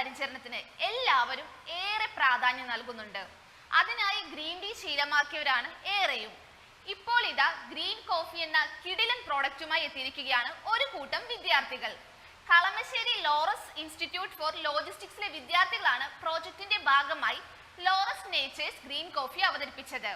പരിചരണത്തിന് എല്ലാവരും ഏറെ പ്രാധാന്യം നൽകുന്നുണ്ട്. അതിനായി ഗ്രീൻ ടീ ശീലമാക്കിയവരാണ് ഏറെയും. ഇപ്പോൾ ഇതാ ഗ്രീൻ കോഫി എന്ന കിടിലൻ പ്രോഡക്റ്റുമായി എത്തിയിരിക്കുകയാണ് ഒരു കൂട്ടം വിദ്യാർത്ഥികൾ. കളമശ്ശേരി ലോറസ് ഇൻസ്റ്റിറ്റ്യൂട്ട് ഫോർ ലോജിസ്റ്റിക്സിലെ വിദ്യാർത്ഥികളാണ് പ്രോജക്റ്റിന്റെ ഭാഗമായി ലോറസ് നേച്ചേഴ്സ് ഗ്രീൻ കോഫി അവതരിപ്പിച്ചത്.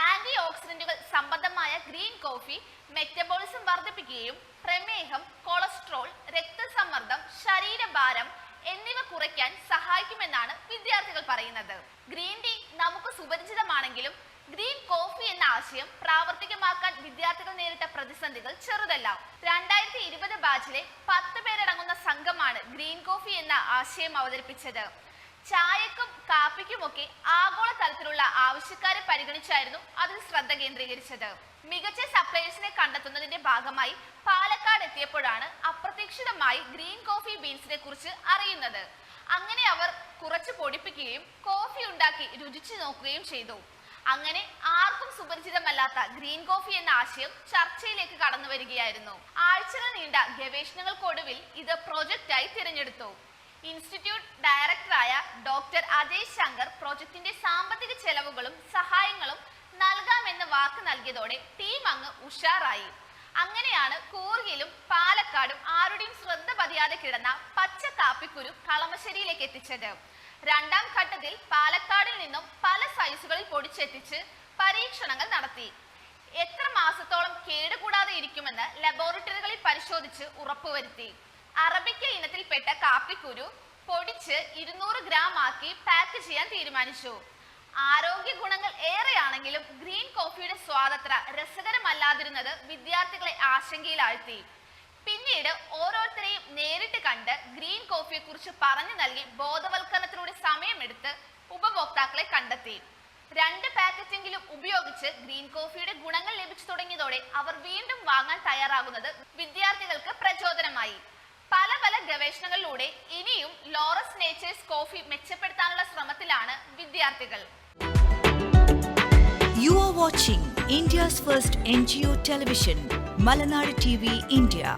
ആന്റി ഓക്സിഡന്റുകൾ സംബന്ധമായ ഗ്രീൻ കോഫി മെറ്റബോളിസം വർദ്ധിപ്പിക്കുകയും പ്രമേഹം, കൊളസ്ട്രോൾ, രക്തസമ്മർദ്ദം, ശരീരഭാരം എന്നിവ കുറയ്ക്കാൻ സഹായിക്കുമെന്നാണ് വിദ്യാർത്ഥികൾ പറയുന്നത്. ഗ്രീൻ ടീ നമുക്ക് സുപരിചിതമാണെങ്കിലും ഗ്രീൻ കോഫി എന്ന ആശയം പ്രാവർത്തികമാക്കാൻ വിദ്യാർത്ഥികൾ നേരിട്ട പ്രതിസന്ധികൾ ചെറുതല്ല. 2020 ബാച്ചിലെ 10 പേരടങ്ങുന്ന സംഘമാണ് ഗ്രീൻ കോഫി എന്ന ആശയം അവതരിപ്പിച്ചത്. ചായക്കും കാപ്പിക്കുമൊക്കെ ആഗോള തലത്തിലുള്ള ആവശ്യക്കാരെ പരിഗണിച്ചായിരുന്നു അതിൽ ശ്രദ്ധ കേന്ദ്രീകരിച്ചത്. മികച്ച സപ്ലയേഴ്സിനെ കണ്ടെത്തുന്നതിന്റെ ഭാഗമായി പാലക്കാട് എത്തിയപ്പോഴാണ് അപ്രതീക്ഷിതമായി ഗ്രീൻ കോഫി ബീൻസിനെ കുറിച്ച് അറിയുന്നത്. അങ്ങനെ അവർ കുറച്ച് പൊടിപ്പിക്കുകയും കോഫി ഉണ്ടാക്കി രുചിച്ചു നോക്കുകയും ചെയ്തു. അങ്ങനെ ആർക്കും സുപരിചിതമല്ലാത്ത ഗ്രീൻ കോഫി എന്ന ആശയം ചർച്ചയിലേക്ക് കടന്നു വരികയായിരുന്നു. ആഴ്ചകൾ നീണ്ട ഗവേഷണങ്ങൾക്കൊടുവിൽ ഇത് പ്രോജക്റ്റായി തിരഞ്ഞെടുത്തു. ഇൻസ്റ്റിറ്റ്യൂട്ട് ഡയറക്ടറായ ഡോക്ടർ അജയ് ശങ്കർ പ്രോജക്റ്റിന്റെ സാമ്പത്തിക ചെലവുകളും സഹായങ്ങളും നൽകാമെന്ന് വാക്ക് നൽകിയതോടെ ടീം അങ്ങ് ഉഷാറായി. അങ്ങനെയാണ് കൂർഗിലും പാലക്കാടും ആരുടെയും ശ്രദ്ധ പതിയാതെ കിടന്ന പച്ച കാപ്പിക്കുരു കളമശ്ശേരിയിലേക്ക് എത്തിച്ചത്. രണ്ടാം ഘട്ടത്തിൽ പാലക്കാടിൽ നിന്നും പല സൈസുകളിൽ പൊടിച്ചെത്തിച്ച് പരീക്ഷണങ്ങൾ നടത്തി. എത്ര മാസത്തോളം കേടുകൂടാതെ ഇരിക്കുമെന്ന് ലബോറട്ടറികളിൽ പരിശോധിച്ച് ഉറപ്പുവരുത്തി. അറബിക്ക ഇനത്തിൽപ്പെട്ട കാപ്പിക്കുരു പൊടിച്ച് 200 ഗ്രാം ആക്കി പാക്ക് ചെയ്യാൻ തീരുമാനിച്ചു. ആരോഗ്യ ഗുണങ്ങൾ ഏറെയാണെങ്കിലും ഗ്രീൻ കോഫിയുടെ സ്വാദത്ര രസകരമല്ലാതിരുന്നത് വിദ്യാർത്ഥികളെ ആശങ്കയിലാഴ്ത്തി. പിന്നീട് ഓരോരുത്തരെയും നേരിട്ട് കണ്ട് ഗ്രീൻ കോഫിയെ കുറിച്ച് പറഞ്ഞു നൽകി ബോധവൽക്കരണത്തിലൂടെ സമയമെടുത്ത് ഉപഭോക്താക്കളെ കണ്ടെത്തി. 2 പാക്കറ്റെങ്കിലും ഉപയോഗിച്ച് ഗ്രീൻ കോഫിയുടെ ഗുണങ്ങൾ ലഭിച്ചു തുടങ്ങിയതോടെ അവർ വീണ്ടും വാങ്ങാൻ തയ്യാറാകുന്നത് വിദ്യാർത്ഥികൾക്ക് പ്രചോദനമായി. പല ഗവേഷണങ്ങളിലൂടെ ഇനിയും ലോറസ് നേച്ചേഴ്സ് കോഫി മെച്ചപ്പെടുത്താനുള്ള ശ്രമത്തിലാണ് വിദ്യാർത്ഥികൾ. You are watching India's first NGO television, Malanadu TV India.